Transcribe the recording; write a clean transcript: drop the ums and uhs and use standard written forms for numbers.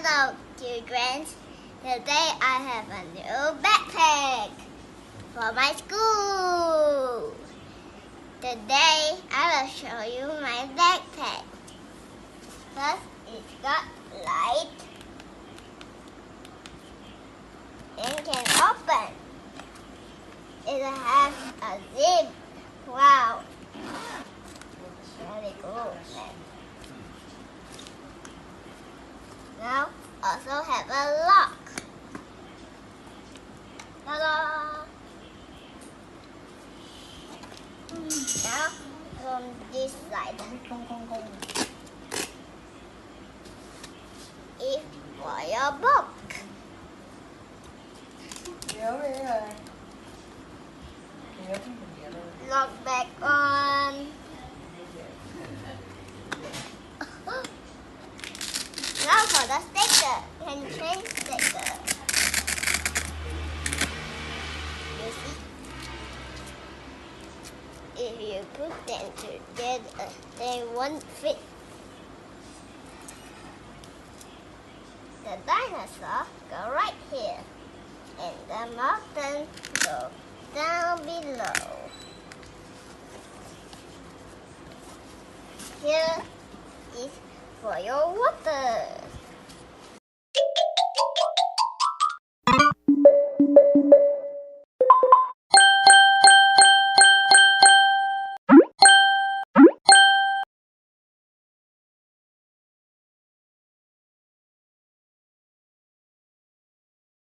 Hello, children. Today I have a new backpack for my school. Today I will show you my backpack. First, it's got light and can open. It has a zip. Wow, it's really cool. Now also have a lock. Ta-da! Now from this side, if for your book. Lock back on. Now for the sticker, can change sticker. You see, if you put them together, they won't fit. The dinosaur go right here, and the mountain go down below. Here is for your water.